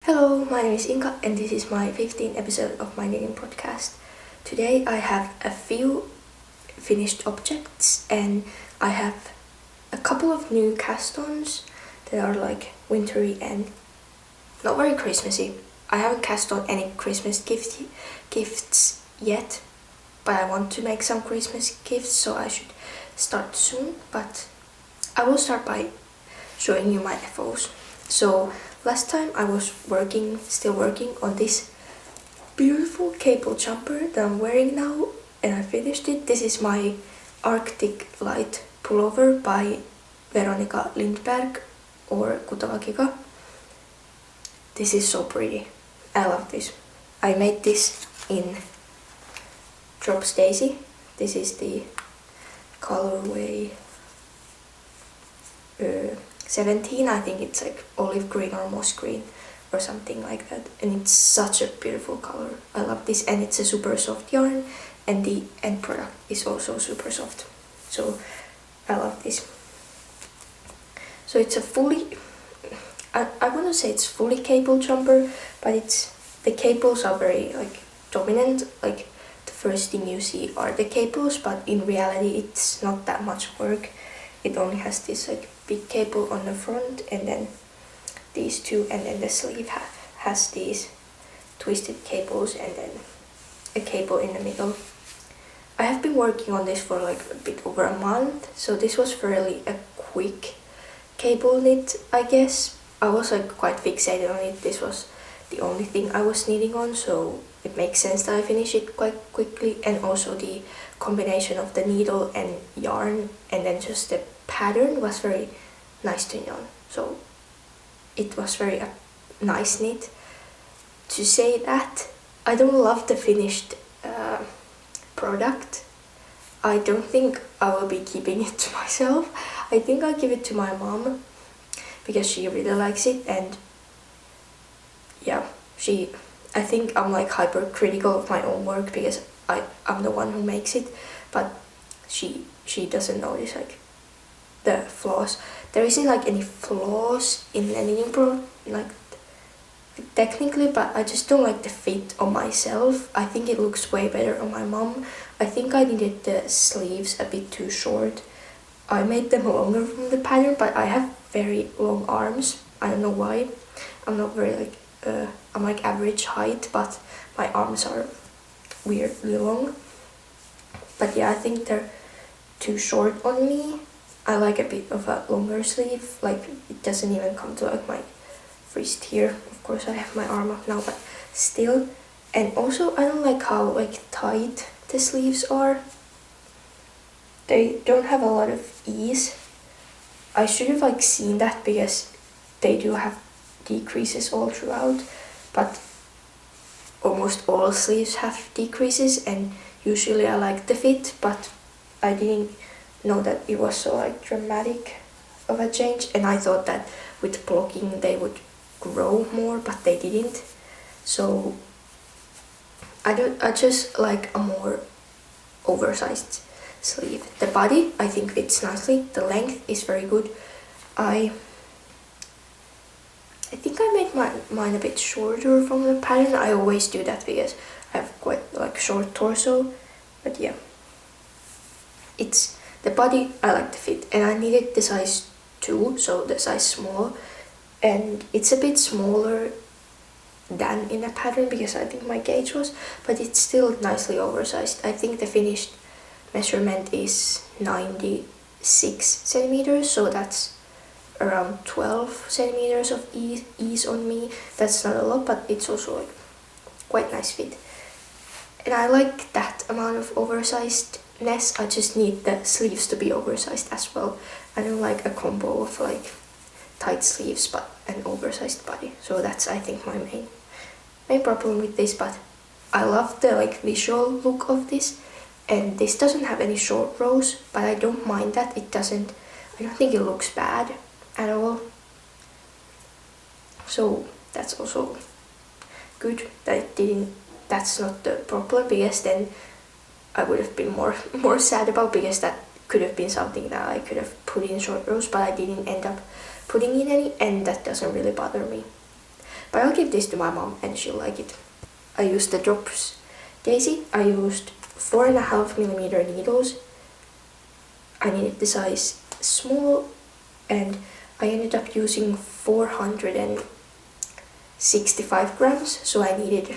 Hello, my name is Inka and this is my 15th episode of my knitting podcast. Today I have a few finished objects and I have a couple of new cast-ons that are like wintry and not very Christmassy. I haven't cast on any Christmas gifts yet, but I want to make some Christmas gifts, so I should start soon. But I will start by showing you my FOs. So last time I was still working on this beautiful cable jumper that I'm wearing now, and I finished it. This is my Arctic Light pullover by Veronika Lindberg or Kutavakiga. This is so pretty. I love this. I made this in Drops Daisy. This is the colorway 17, I think it's like olive green or moss green or something like that, and it's such a beautiful color. I love this, and it's a super soft yarn, and the end product is also super soft, so I love this. So it's a fully, I want to say it's fully cable jumper, but the cables are very like dominant. Like the first thing you see are the cables, but in reality it's not that much work. It only has this like big cable on the front, and then these two, and then the sleeve has these twisted cables, and then a cable in the middle. I have been working on this for like a bit over a month, so this was fairly a quick cable knit, I guess. I was like quite fixated on it. This was the only thing I was knitting on, so it makes sense that I finish it quite quickly. And also the combination of the needle and yarn and then just the pattern was very nice to knit on, so it was very nice knit. To say that, I don't love the finished product. I don't think I will be keeping it to myself. I think I'll give it to my mom because she really likes it, and yeah, I think I'm like hypercritical of my own work because I'm the one who makes it, but she doesn't notice like the flaws. There isn't like any flaws in the knitting like technically, but I just don't like the fit on myself. I think it looks way better on my mom. I think I needed the sleeves a bit too short. I made them longer from the pattern, but I have very long arms. I don't know why. I'm not very like I'm like average height, but my arms are weirdly long. But yeah, I think they're too short on me. I like a bit of a longer sleeve, like it doesn't even come to like my wrist here. Of course I have my arm up now, but still. And also I don't like how like tight the sleeves are. They don't have a lot of ease. I should have like seen that because they do have decreases all throughout, but almost all sleeves have decreases, and usually I like the fit, but I didn't know that it was so like dramatic of a change, and I thought that with blocking they would grow more, but they didn't. So I just like a more oversized sleeve. The body I think fits nicely. The length is very good. I think I made mine a bit shorter from the pattern. I always do that because I have quite like short torso, but yeah, it's the body. I like the fit, and I needed the size 2, so the size small, and it's a bit smaller than in a pattern because I think my gauge was, but it's still nicely oversized. I think the finished measurement is 96 centimeters, so that's around 12 centimeters of ease on me. That's not a lot, but it's also like quite nice fit, and I like that amount of oversizedness. I just need the sleeves to be oversized as well. I don't like a combo of like tight sleeves but an oversized body, so that's I think my main problem with this. But I love the like visual look of this, and this doesn't have any short rows, but I don't mind that. I don't think it looks bad at all, so that's also good that it didn't. That's not the problem, because then I would have been more sad about, because that could have been something that I could have put in short rows, but I didn't end up putting in any, and that doesn't really bother me. But I'll give this to my mom and she'll like it. I used the drops daisy. I used 4.5mm needles. I needed the size small and I ended up using 465 grams. So I needed,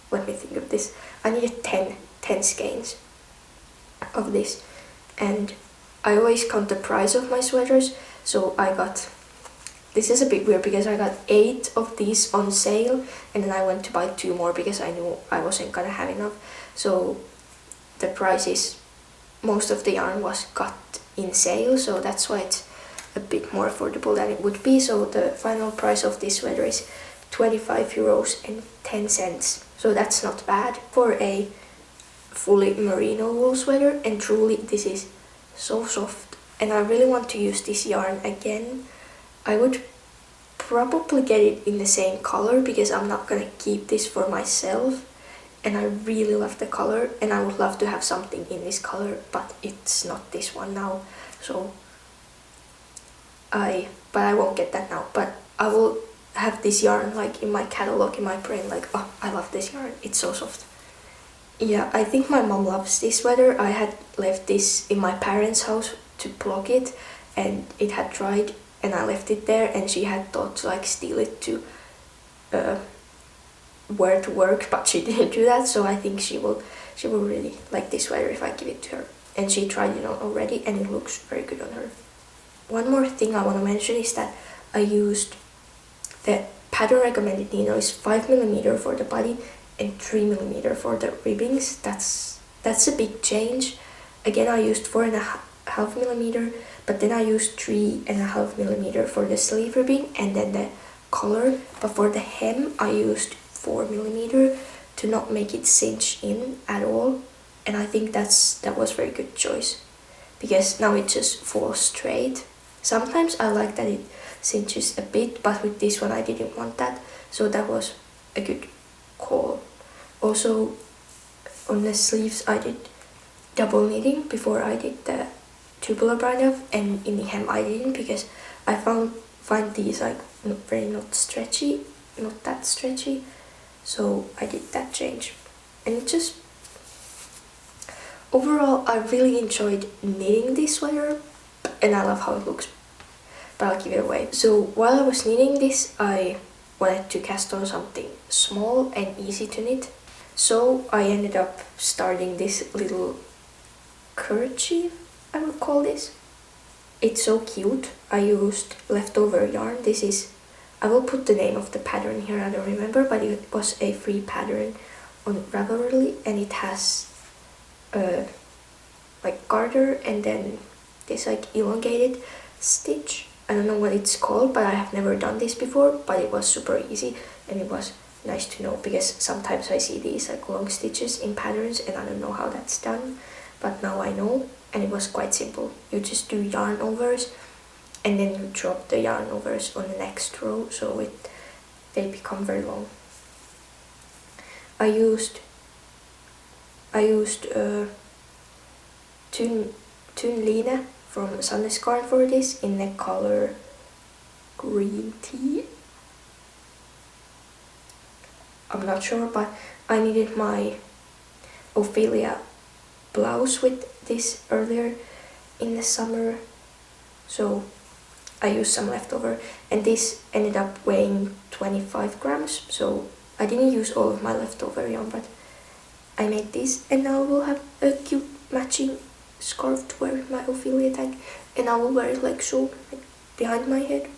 let me think of this, I needed 10 skeins of this. And I always count the price of my sweaters, so I got, this is a bit weird because I got 8 of these on sale and then I went to buy 2 more because I knew I wasn't gonna have enough. So the price is, most of the yarn was cut in sale, so that's why it's a bit more affordable than it would be. So the final price of this sweater is 25 euros and 10 cents. So that's not bad for a fully merino wool sweater, and truly this is so soft and I really want to use this yarn again. I would probably get it in the same color because I'm not gonna keep this for myself, and I really love the color and I would love to have something in this color, but it's not this one now. So I won't get that now, but I will have this yarn like in my catalog, in my brain, like, oh, I love this yarn, it's so soft. Yeah, I think my mom loves this sweater. I had left this in my parents' house to block it and it had dried and I left it there, and she had thought to like steal it to wear to work, but she didn't do that. So I think she will really like this sweater if I give it to her. And she tried it on already and it looks very good on her. One more thing I want to mention is that I used the pattern recommended needle is 5mm for the body and 3mm for the ribbings. That's a big change. Again, I used 4.5mm, but then I used 3.5mm for the sleeve ribbing and then the collar. But for the hem, I used 4mm to not make it cinch in at all. And I think that was very good choice because now it just falls straight. Sometimes I like that it cinches a bit, but with this one I didn't want that, so that was a good call. Also on the sleeves I did double knitting before I did the tubular bind off, and in the hem I didn't because I find these like not that stretchy, so I did that change. And it just, overall I really enjoyed knitting this sweater and I love how it looks, but I'll give it away. So while I was knitting this, I wanted to cast on something small and easy to knit. So I ended up starting this little kerchief, I would call this. It's so cute. I used leftover yarn. This is, I will put the name of the pattern here, I don't remember, but it was a free pattern on Ravelry and it has like garter and then this like elongated stitch. I don't know what it's called, but I have never done this before, but it was super easy and it was nice to know because sometimes I see these like long stitches in patterns and I don't know how that's done, but now I know. And it was quite simple. You just do yarn overs and then you drop the yarn overs on the next row, so they become very long. I used Tun Line from Sandnesgarn for this in the color green tea. I'm not sure, but I needed my Ophelia blouse with this earlier in the summer, so I used some leftover, and this ended up weighing 25 grams, so I didn't use all of my leftover yarn, but I made this, and now I will have a cute matching scarf to wear with my Ophelia tag, and I will wear it like so, like behind my head,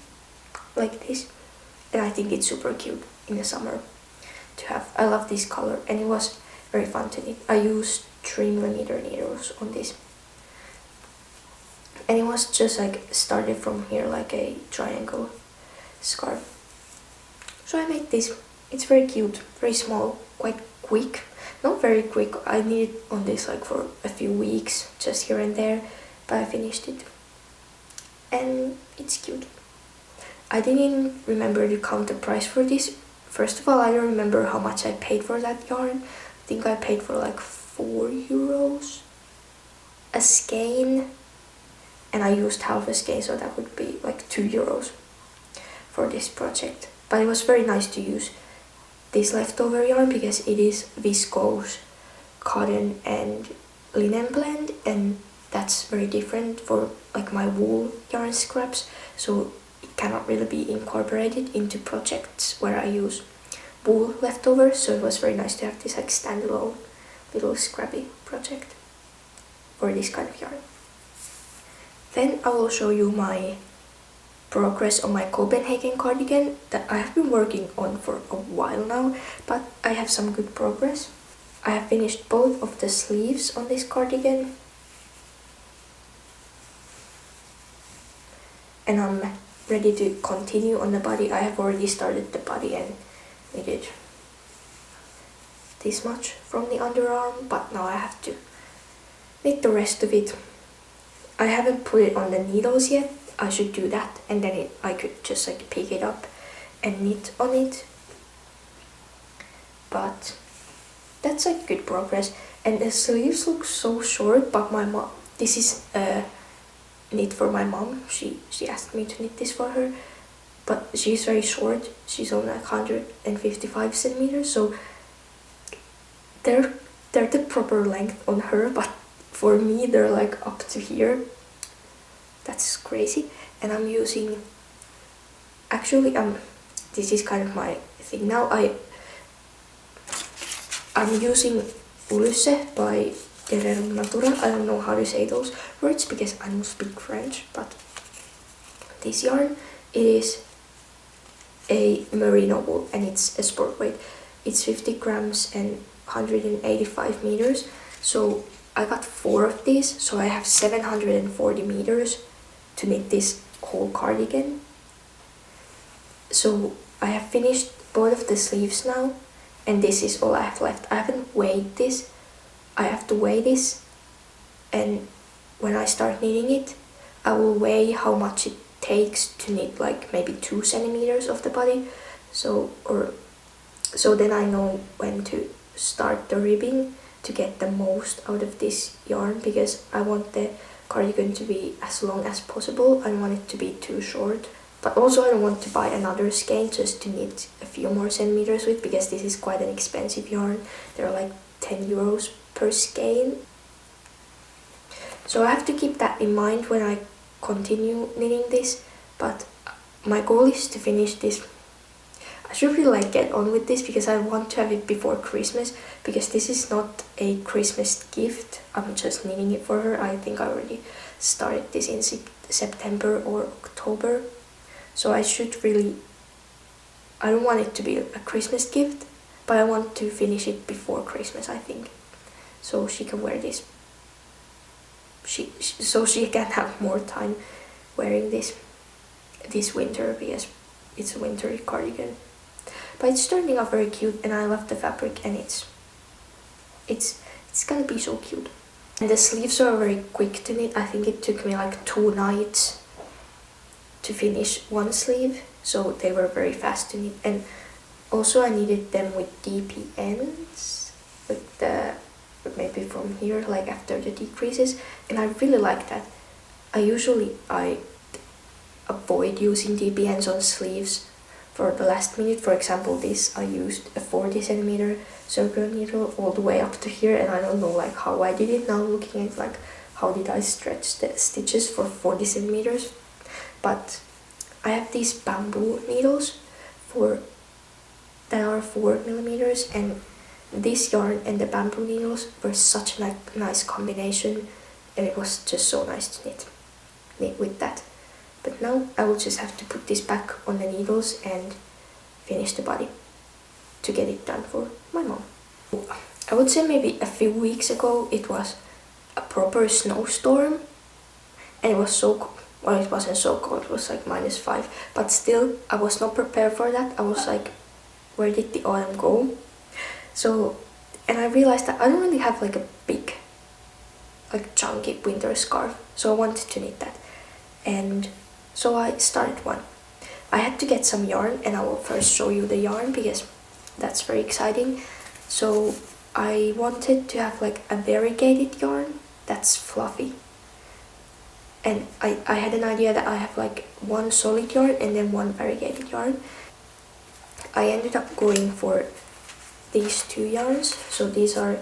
like this, and I think it's super cute in the summer to have. I love this color, and it was very fun to knit. I used 3mm needles on this, and it was just like started from here like a triangle scarf. So I made this. It's very cute, very small, quite quick. Not very quick, I knitted on this like for a few weeks, just here and there, but I finished it. And it's cute. I didn't remember to count the price for this. First of all, I don't remember how much I paid for that yarn. I think I paid for like 4 euros a skein, and I used half a skein, so that would be like 2 euros for this project. But it was very nice to use this leftover yarn because it is viscose, cotton and linen blend, and that's very different for like my wool yarn scraps, so it cannot really be incorporated into projects where I use wool leftovers, so it was very nice to have this like standalone little scrappy project for this kind of yarn. Then I will show you my progress on my Copenhagen cardigan that I have been working on for a while now, but I have some good progress. I have finished both of the sleeves on this cardigan, and I'm ready to continue on the body. I have already started the body and knitted this much from the underarm, but now I have to knit the rest of it. I haven't put it on the needles yet. I should do that, and then I could just like pick it up and knit on it. But that's like good progress, and the sleeves look so short, but my mom, this is knit for my mom. She asked me to knit this for her, but she's very short. She's only like 155 centimeters, so they're the proper length on her, but for me they're like up to here. That's crazy. And I'm using, actually this is kind of my thing now. I'm using Ullyse by rerum natura. I don't know how to say those words because I don't speak French, but this yarn, it is a merino wool and it's a sport weight. It's 50 grams and 185 meters. So I got 4 of these, so I have 740 meters to knit this whole cardigan. So I have finished both of the sleeves now, and this is all I have left. I haven't weighed this. I have to weigh this, and when I start knitting it, I will weigh how much it takes to knit like maybe 2 centimeters of the body. So then I know when to start the ribbing to get the most out of this yarn, because I want the cardigan to be as long as possible. I don't want it to be too short, but also I don't want to buy another skein just to knit a few more centimeters with, because this is quite an expensive yarn. They're like 10 euros per skein. So I have to keep that in mind when I continue knitting this, but my goal is to finish this. I should really like get on with this because I want to have it before Christmas, because this is not a Christmas gift. I'm just knitting it for her. I think I already started this in September or October. So I should really, I don't want it to be a Christmas gift, but I want to finish it before Christmas, I think. So she can wear this. So she can have more time wearing this winter, because it's a winter cardigan. But it's turning out very cute, and I love the fabric, and it's gonna be so cute. And the sleeves are very quick to knit. I think it took me like 2 nights to finish one sleeve, so they were very fast to knit. And also I knitted them with DP ends, with the maybe from here, like after the decreases, and I really like that. I avoid using DP ends on sleeves for the last minute. For example, this, I used a 40 centimeter circular needle all the way up to here, and I don't know like how I did it now, looking at like how did I stretch the stitches for 40 centimeters. But I have these bamboo needles that are 4 millimeters, and this yarn and the bamboo needles were such a nice combination, and it was just so nice to knit with that. But now I will just have to put this back on the needles and finish the body to get it done for my mom. I would say maybe a few weeks ago it was a proper snowstorm, and it was so cold. Well, it wasn't so cold, it was like -5, but still I was not prepared for that. I was like, where did the autumn go? So, and I realized that I don't really have like a big, like chunky winter scarf, so I wanted to knit that. And so I started one. I had to get some yarn, and I will first show you the yarn because that's very exciting. So I wanted to have like a variegated yarn that's fluffy. And I had an idea that I have like one solid yarn and then one variegated yarn. I ended up going for these two yarns. So these are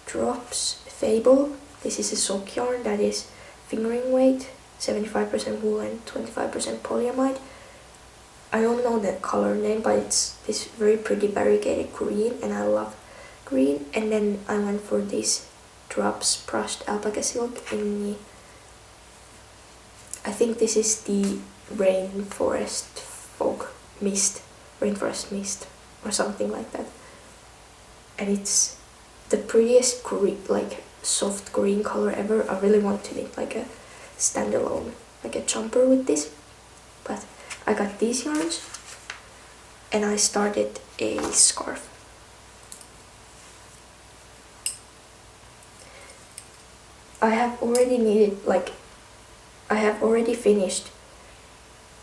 Drops Fabel. This is a sock yarn that is fingering weight, 75% wool and 25% polyamide. I don't know the color name, but it's this very pretty variegated green, and I love green. And then I went for this Drops brushed alpaca silk in the, I think this is the rainforest mist or something like that. And it's the prettiest green, like soft green color ever. I really want to make like a standalone, like a jumper with this, but I got these yarns and I started a scarf. I have already finished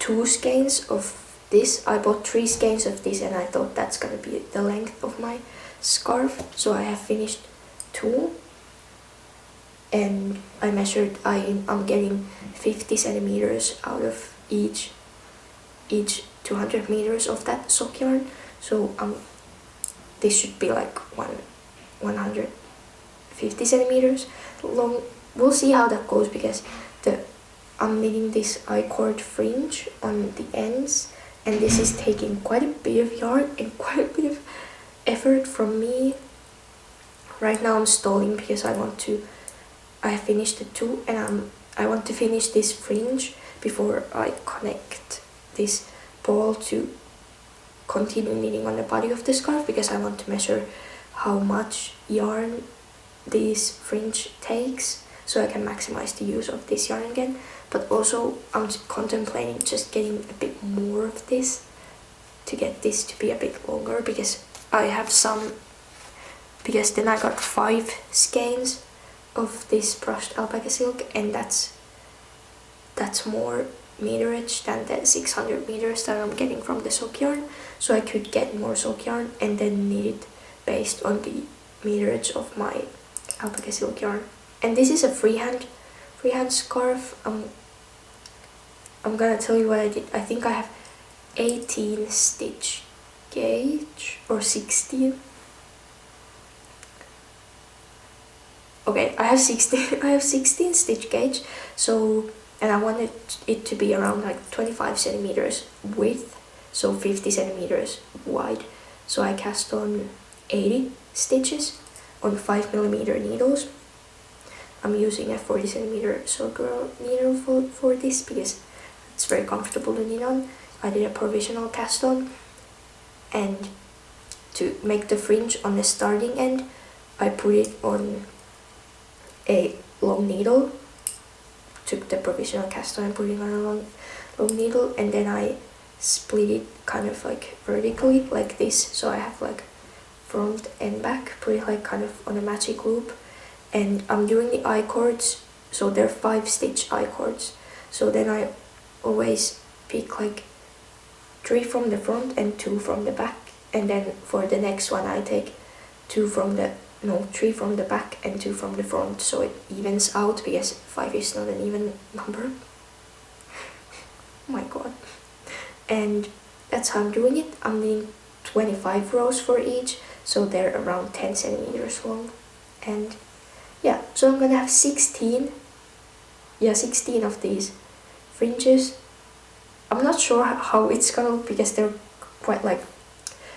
2 skeins of this. I bought 3 skeins of this and I thought that's gonna be the length of my scarf, so I have finished 2, and I measured. I'm getting 50 centimeters out of each 200 meters of that sock yarn, so this should be like 150 centimeters long. We'll see how that goes, because I'm knitting this I-cord fringe on the ends, and this is taking quite a bit of yarn and quite a bit of effort from me. Right now I'm stalling because I have finished the 2, and I want to finish this fringe before I connect this ball to continue knitting on the body of the scarf, because I want to measure how much yarn this fringe takes so I can maximize the use of this yarn again. But also I'm contemplating just getting a bit more of this to get this to be a bit longer, because then I got 5 skeins of this brushed alpaca silk, and that's more meterage than the 600 meters that I'm getting from the sock yarn. So I could get more sock yarn and then knit it based on the meterage of my alpaca silk yarn. And this is a freehand scarf. I'm gonna tell you what I did. I think I have 18 stitch gauge or 16. Okay, I have 16 stitch gauge. So, and I wanted it to be around like 25 centimeters width, so 50 centimeters wide. So I cast on 80 stitches on 5mm needles. I'm using a 40 centimeter circular needle for this because it's very comfortable to knit on. I did a provisional cast on, and to make the fringe on the starting end, I put it on a long needle. Took the provisional cast on and put it on a long needle, and then I split it kind of like vertically like this, so I have like front and back, put it like kind of on a magic loop. And I'm doing the I-cords, so they're 5 stitch I-cords. So then I always pick like 3 from the front and 2 from the back, and then for the next one I take 3 from the back and 2 from the front, so it evens out, because 5 is not an even number. Oh my god. And that's how I'm doing it. I'm doing 25 rows for each, so they're around 10 centimeters long. And yeah, so I'm gonna have 16 of these fringes. I'm not sure how it's gonna look, because they're quite like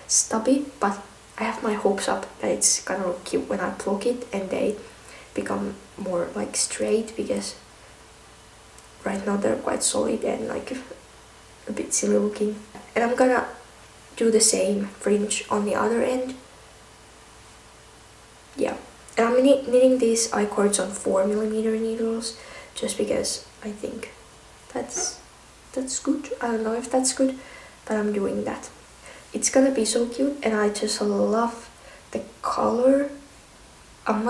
stubby, but I have my hopes up that it's gonna look cute when I pluck it and they become more like straight, because right now they're quite solid and like a bit silly looking. And I'm gonna do the same fringe on the other end. Yeah, and I'm knitting these I-cords on 4mm needles, just because I think that's good. I don't know if that's good, but I'm doing that. It's gonna be so cute, and I just love the color. I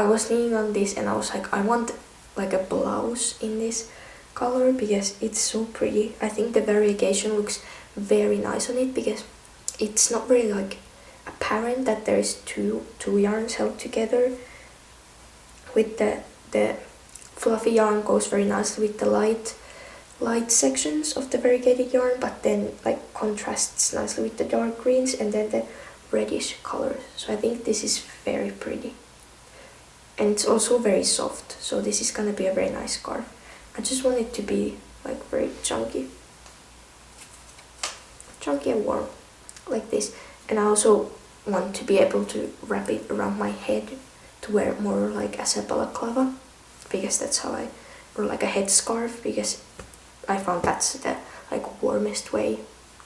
was knitting on this and I was like, I want like a blouse in this color because it's so pretty. I think the variegation looks very nice on it, because it's not really like apparent that there is two yarns held together. With the fluffy yarn goes very nicely with the light light sections of the variegated yarn, but then like contrasts nicely with the dark greens and then the reddish colors. So I think this is very pretty. And it's also very soft, so this is gonna be a very nice scarf. I just want it to be like very chunky and warm, like this. And I also want to be able to wrap it around my head to wear more like as a balaclava, because that's how or like a headscarf, because I found that's the like warmest way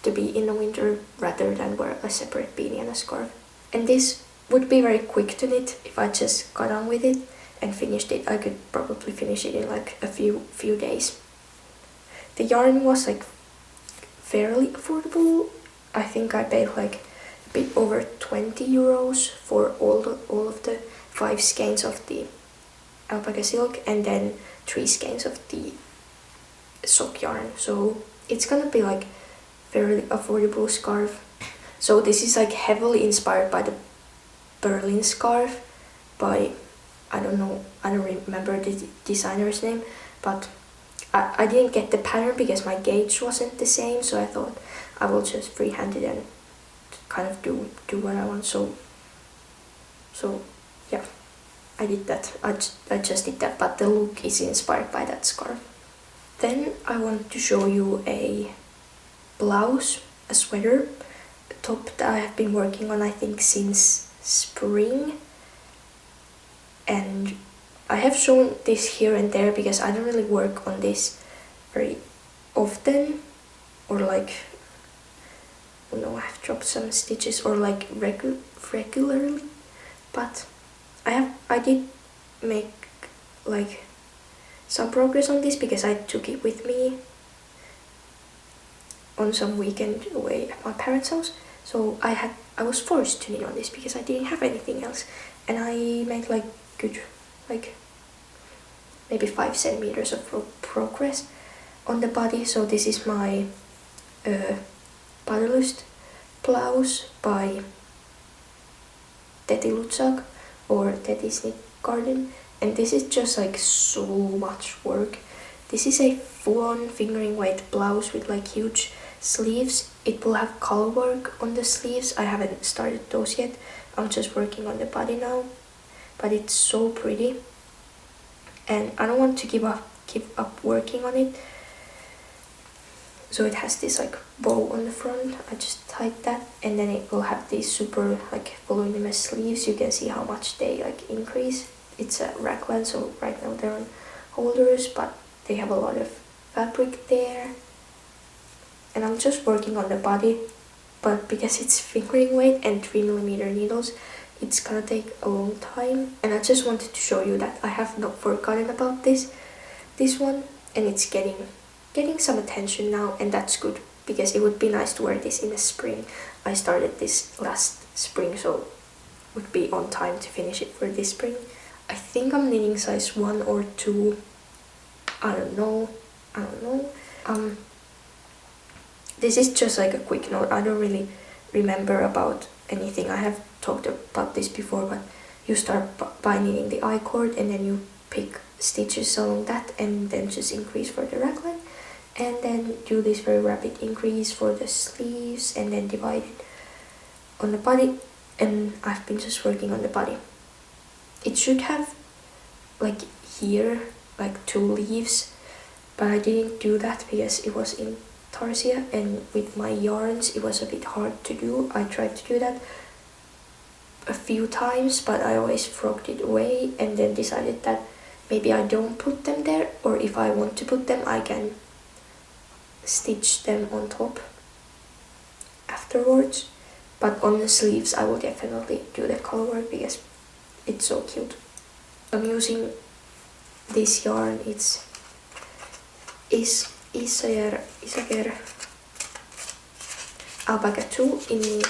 to be in the winter rather than wear a separate beanie and a scarf. And this would be very quick to knit if I just got on with it and finished it. I could probably finish it in like a few days. The yarn was like fairly affordable. I think I paid like a bit over 20 euros for all of the 5 skeins of the alpaca silk and then 3 skeins of the sock yarn. So it's gonna be like fairly affordable scarf. So this is like heavily inspired by the Berlin scarf by, I don't know, I don't remember the designer's name, but I didn't get the pattern because my gauge wasn't the same, so I thought I will just freehand it and kind of do what I want. So yeah, I did that. I just did that, but the look is inspired by that scarf. Then I want to show you a blouse, a sweater, a top that I have been working on I think since spring, and I have shown this here and there because I don't really work on this very often, or like, you know, I've dropped some stitches or like regularly, but I did make like some progress on this because I took it with me on some weekend away at my parents' house. So I was forced to knit on this because I didn't have anything else, and I made like good, like maybe 5 centimeters of progress on the body. So this is my Padolyst blouse by Tetis Lutsak or Tetis Garden, and this is just like so much work. This is a full-on fingering weight blouse with like huge sleeves. It will have color work on the sleeves. I haven't started those yet. I'm just working on the body now, but it's so pretty and I don't want to give up working on it. So it has this like bow on the front. I just tied that, and then it will have these super like voluminous sleeves. You can see how much they like increase. It's a raglan, so right now they're on holders, but they have a lot of fabric there. And I'm just working on the body, but because it's fingering weight and 3mm needles, it's gonna take a long time. And I just wanted to show you that I have not forgotten about this one, and it's getting some attention now, and that's good because it would be nice to wear this in the spring. I started this last spring, so would be on time to finish it for this spring. I think I'm knitting size 1 or 2. I don't know. This is just like a quick note. I don't really remember about anything. I have talked about this before, but you start by knitting the I-cord and then you pick stitches along that and then just increase for the raglan, and then do this very rapid increase for the sleeves and then divide it on the body. And I've been just working on the body. It should have like here like 2 leaves, but I didn't do that because it was in tarsia, and with my yarns it was a bit hard to do. I tried to do that a few times, but I always frogged it away, and then decided that maybe I don't put them there, or if I want to put them I can stitch them on top afterwards. But on the sleeves I will definitely do the color work because it's so cute. I'm using this yarn. It's Isager Alpaca 2 in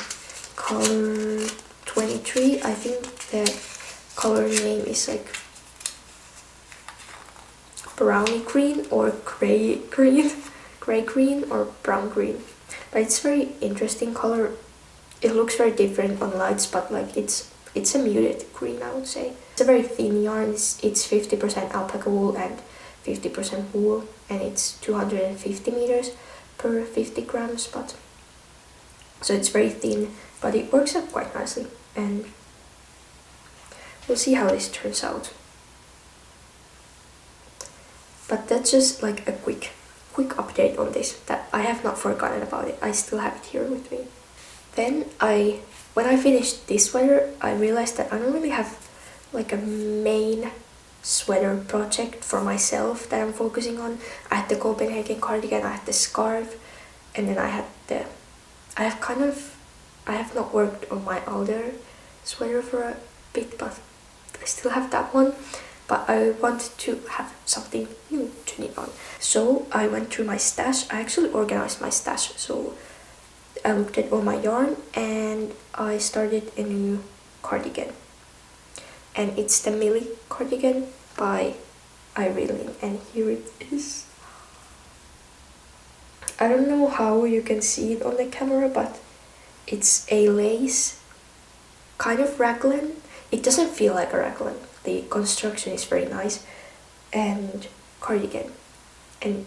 color 23. I think the color name is like browny green or gray green or brown green, but it's very interesting color. It looks very different on lights, but like it's a muted green, I would say. It's a very thin yarn. It's 50% alpaca wool and 50% wool, and it's 250 meters per 50 grams, but so it's very thin, but it works out quite nicely, and we'll see how this turns out. But that's just like a quick update on this, that I have not forgotten about it. I still have it here with me. Then when I finished this sweater, I realized that I don't really have like a main sweater project for myself that I'm focusing on. I had the Copenhagen cardigan, I had the scarf, and then I have not worked on my other sweater for a bit, but I still have that one. But I wanted to have something new to knit on. So I went through my stash. I actually organized my stash. So I looked at all my yarn and I started a new cardigan. And it's the Millie cardigan by Irene Lin. And here it is. I don't know how you can see it on the camera, but it's a lace kind of raglan. It doesn't feel like a raglan. The construction is very nice, and cardigan, and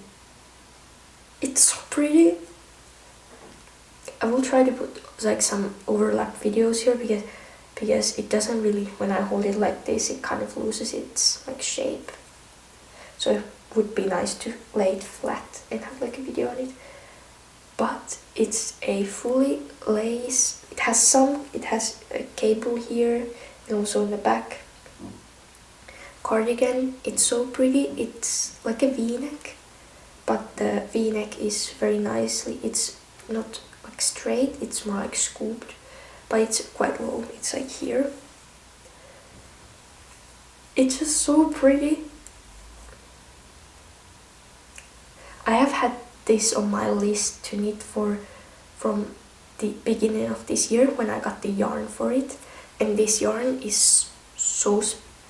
it's so pretty. I will try to put like some overlap videos here because it doesn't really, when I hold it like this, it kind of loses its like shape. So it would be nice to lay it flat and have like a video on it. But it's a fully lace. It has a cable here and also in the back. Cardigan, it's so pretty. It's like a v-neck, but the v-neck is very nicely, it's not like straight, it's more like scooped, but it's quite low, it's like here. It's just so pretty. I have had this on my list to knit from the beginning of this year when I got the yarn for it, and this yarn is so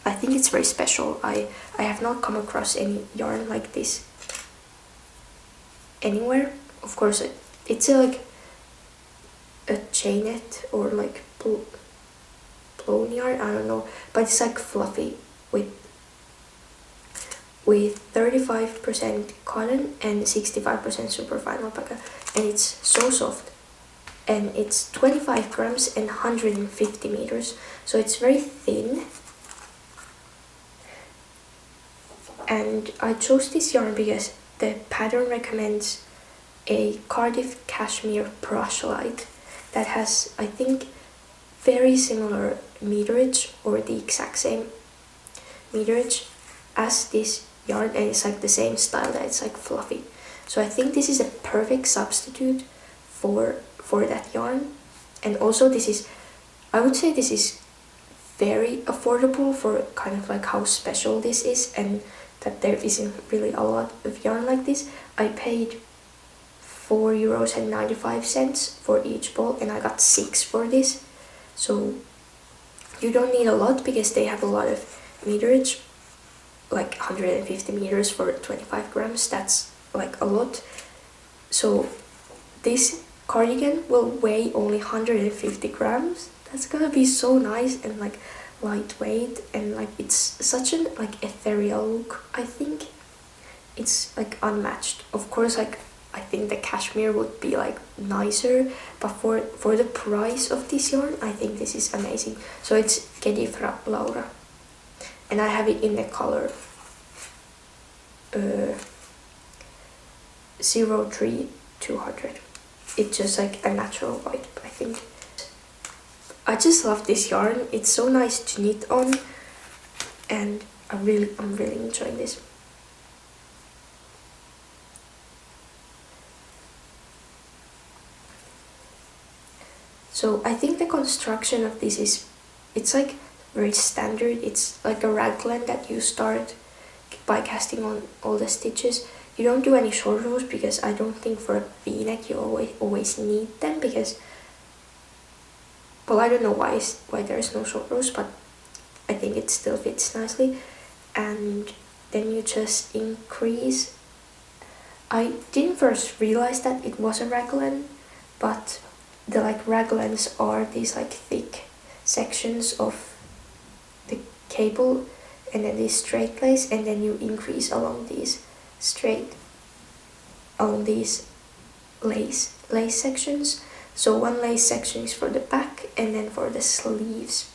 I think it's very special. I have not come across any yarn like this anywhere. Of course, it's like a chainette or like blown yarn, I don't know, but it's like fluffy with 35% cotton and 65% superfine alpaca, and it's so soft. And it's 25 grams and 150 meters, so it's very thin. And I chose this yarn because the pattern recommends a Cardiff cashmere brush light that has, I think, very similar meterage or the exact same meterage as this yarn, and it's like the same style, that it's like fluffy. So I think this is a perfect substitute for that yarn. And also I would say this is very affordable for kind of like how special this is, and that there isn't really a lot of yarn like this. I paid €4.95 for each ball, and I got 6 for this. So you don't need a lot because they have a lot of meterage, like 150 meters for 25 grams. That's like a lot. So this cardigan will weigh only 150 grams. That's gonna be so nice and like lightweight, and like it's such an like ethereal look. I think it's like unmatched. Of course, like I think the cashmere would be like nicer, but for the price of this yarn, I think this is amazing. So it's Gedifra Laura, and I have it in the color 03200. It's just like a natural white, I think. I just love this yarn. It's so nice to knit on, and I'm really enjoying this. So I think the construction of this it's like very standard. It's like a raglan that you start by casting on all the stitches. You don't do any short rows because I don't think for a v-neck you always need them, because, well, I don't know why there's no short rows, but I think it still fits nicely. And then you just increase. I didn't first realize that it was a raglan, but the like raglans are these like thick sections of the cable and then this straight lace, and then you increase along these lace sections. So one lace section is for the back, and then for the sleeves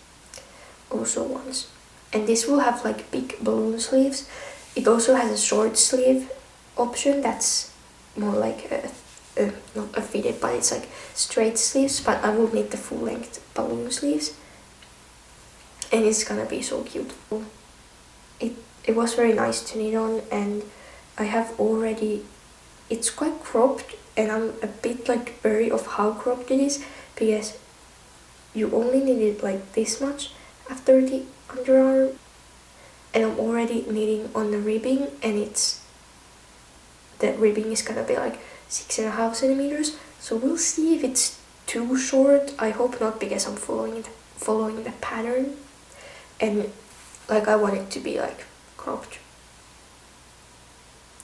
also once. And this will have like big balloon sleeves. It also has a short sleeve option that's more like not a fitted, but it's like straight sleeves, but I will need the full length balloon sleeves, and it's gonna be so cute. It was very nice to knit on, and I have already, it's quite cropped, and I'm a bit like wary of how cropped it is, because you only need it like this much after the underarm, and I'm already knitting on the ribbing, and the ribbing is gonna be like 6.5 centimeters, so we'll see if it's too short. I hope not, because I'm following the pattern, and like I want it to be like cropped.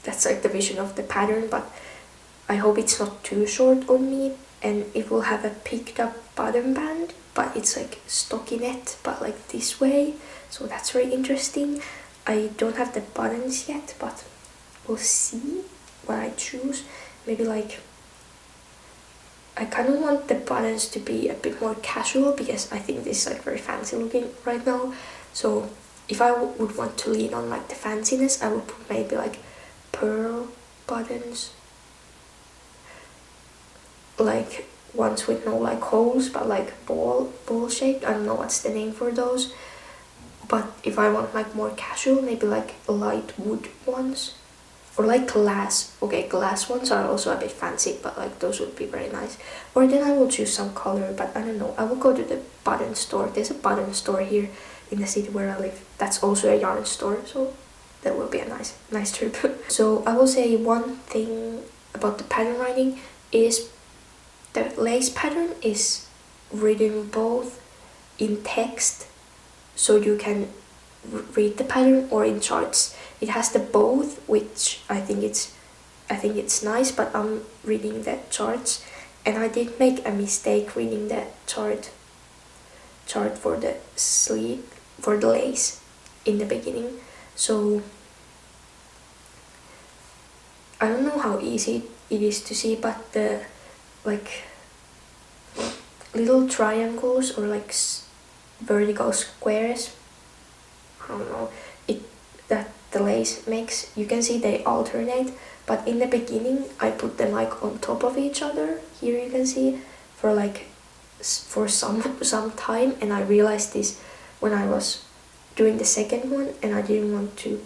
That's like the vision of the pattern, but I hope it's not too short on me, and it will have a picked up bottom band, but it's like stockinette, but like this way, so that's very interesting. I don't have the buttons yet, but we'll see what I choose. Maybe like, I kind of want the buttons to be a bit more casual, because I think this is like very fancy looking right now. So if I would want to lean on like the fanciness, I would put maybe like pearl buttons, like ones with no like holes, but like ball shaped. I don't know what's the name for those. But if I want like more casual, maybe like light wood ones, or like glass. Okay, glass ones are also a bit fancy, but like those would be very nice. Or then I will choose some color, but I don't know. I will go to the button store. There's a button store here in the city where I live. That's also a yarn store, so that will be a nice trip. So I will say one thing about the pattern writing is the lace pattern is written both in text, so you can read the pattern, or in charts. It has the both, which I think it's nice, but I'm reading the charts, and I did make a mistake reading the chart for the sleeve, for the lace in the beginning. So I don't know how easy it is to see, but the like little triangles, or like vertical squares, I don't know, that the lace makes, you can see they alternate, but in the beginning I put them like on top of each other. Here you can see for some time, and I realized this when I was doing the second one, and I didn't want to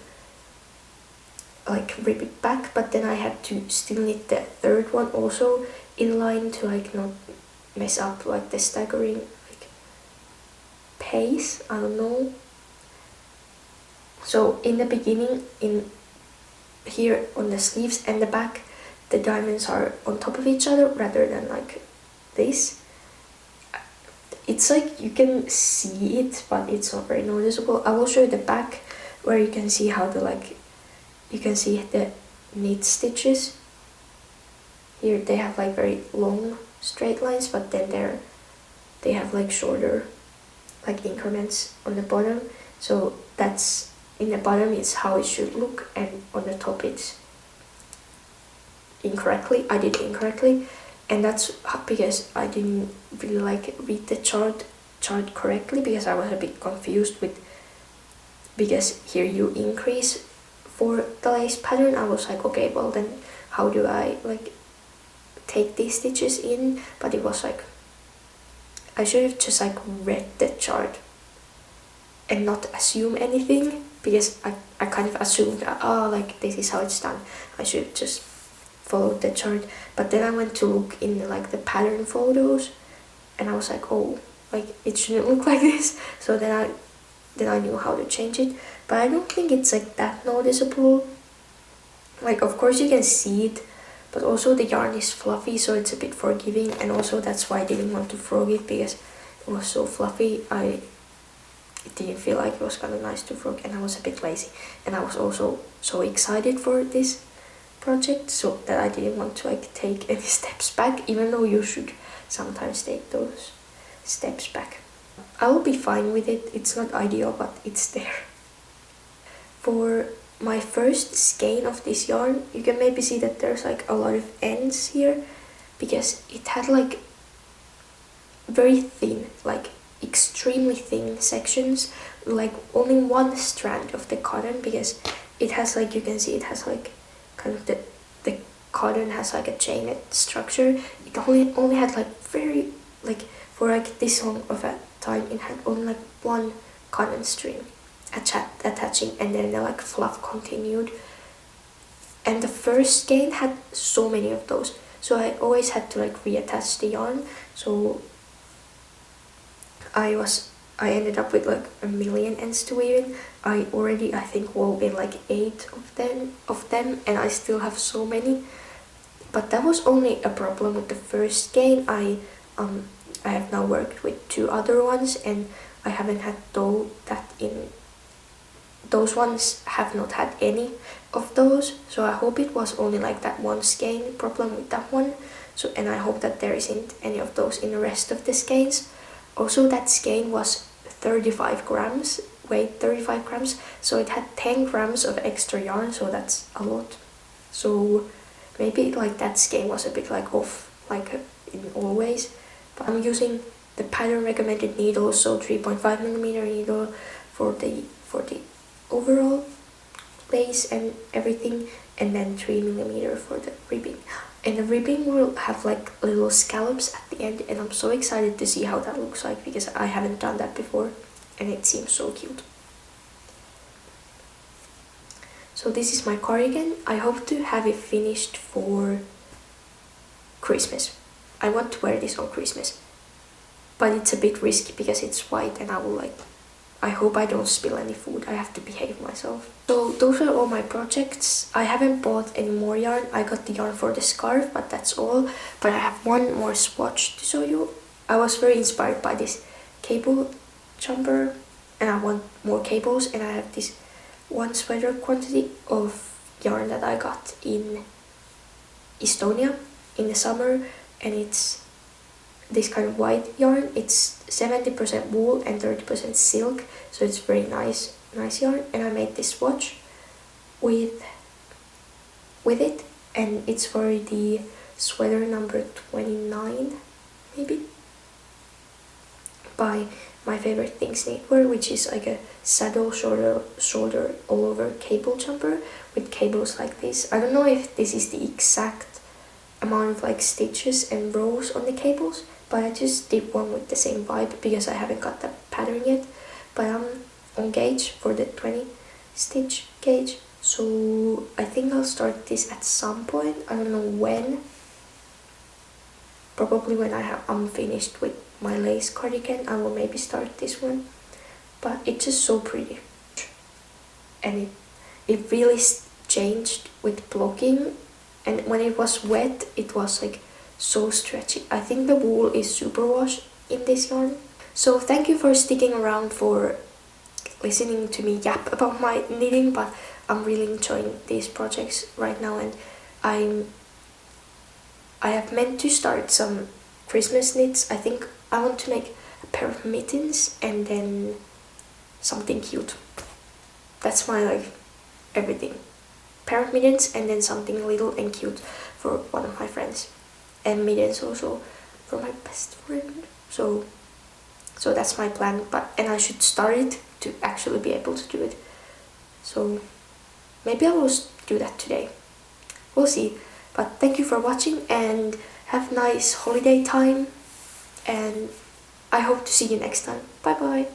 like rip it back, but then I had to still knit the third one also in line to like not mess up like the staggering like pace, I don't know. So in the beginning, in here on the sleeves and the back, the diamonds are on top of each other rather than like this. It's like you can see it, but it's not very noticeable. I will show you the back, where you can see how you can see the knit stitches. Here they have like very long straight lines, but then they have like shorter like increments on the bottom. So that's, in the bottom is how it should look, and on the top it's incorrectly. I did incorrectly, and that's because I didn't really like read the chart correctly, because I was a bit confused with, because here you increase for the lace pattern. I was like, okay, well then how do I like take these stitches in? But it was like, I should have just like read the chart and not assume anything, because I kind of assumed that, like this is how it's done. I should just follow the chart. But then I went to look in like the pattern photos, and I was like, oh, like it shouldn't look like this. So then I knew how to change it. But I don't think it's like that noticeable. Like of course you can see it, but also the yarn is fluffy, so it's a bit forgiving, and also that's why I didn't want to frog it, because it was so fluffy. It didn't feel like it was kind of nice to frog, and I was a bit lazy, and I was also so excited for this project, so that I didn't want to like take any steps back, even though you should sometimes take those steps back. I will be fine with it. It's not ideal, but it's there. For my first skein of this yarn, you can maybe see that there's like a lot of ends here, because it had like very thin, like extremely thin sections, like only one strand of the cotton, because it has like, you can see it has like kind of the cotton has like a chain structure. It only had like very, like for like this long of a time, it had only like one cotton string attaching, and then the like fluff continued. And the first skein had so many of those, so I always had to like reattach the yarn. So I ended up with like a million ends to weave in. I think wove in like 8 of them, and I still have so many. But that was only a problem with the first skein. I have now worked with 2 other ones, and I haven't had those ones have not had any of those. So I hope it was only like that one skein problem with that one. So, and I hope that there isn't any of those in the rest of the skeins. Also, that skein was 35 grams, weighed 35 grams, so it had 10 grams of extra yarn, so that's a lot. So maybe like that skein was a bit like off, like in all ways. But I'm using the pattern recommended needle, so 3.5mm needle for the overall lace and everything, and then 3mm for the ribbing. And the ribbing will have like little scallops at the end, and I'm so excited to see how that looks like, because I haven't done that before and it seems so cute. So this is my cardigan. I hope to have it finished for Christmas. I want to wear this on Christmas, but it's a bit risky because it's white, and I hope I don't spill any food. I have to behave myself. So those are all my projects. I haven't bought any more yarn. I got the yarn for the scarf, but that's all. But I have one more swatch to show you. I was very inspired by this cable jumper, and I want more cables, and I have this one sweater quantity of yarn that I got in Estonia in the summer, and it's this kind of white yarn. It's 70% wool and 30% silk, so it's very nice yarn. And I made this swatch with it, and it's for the sweater number 29 maybe, by My Favorite Things Knitwear, which is like a saddle shoulder all over cable jumper with cables like this. I don't know if this is the exact amount of like stitches and rows on the cables, but I just did one with the same vibe because I haven't got the pattern yet. But I'm on gauge for the 20 stitch gauge, so I think I'll start this at some point. I don't know when. Probably when I'm finished with my lace cardigan, I will maybe start this one. But it's just so pretty, and it really changed with blocking, and when it was wet it was like so stretchy. I think the wool is superwash in this yarn. So thank you for sticking around, for listening to me yap about my knitting, but I'm really enjoying these projects right now, and I have meant to start some Christmas knits. I think I want to make a pair of mittens and then something cute. That's my like everything. Pair of mittens and then something little and cute for one of my friends, and mittens also for my best friend. So that's my plan, and I should start it to actually be able to do it. So maybe I will do that today. We'll see. But thank you for watching, and have nice holiday time, and I hope to see you next time. Bye bye.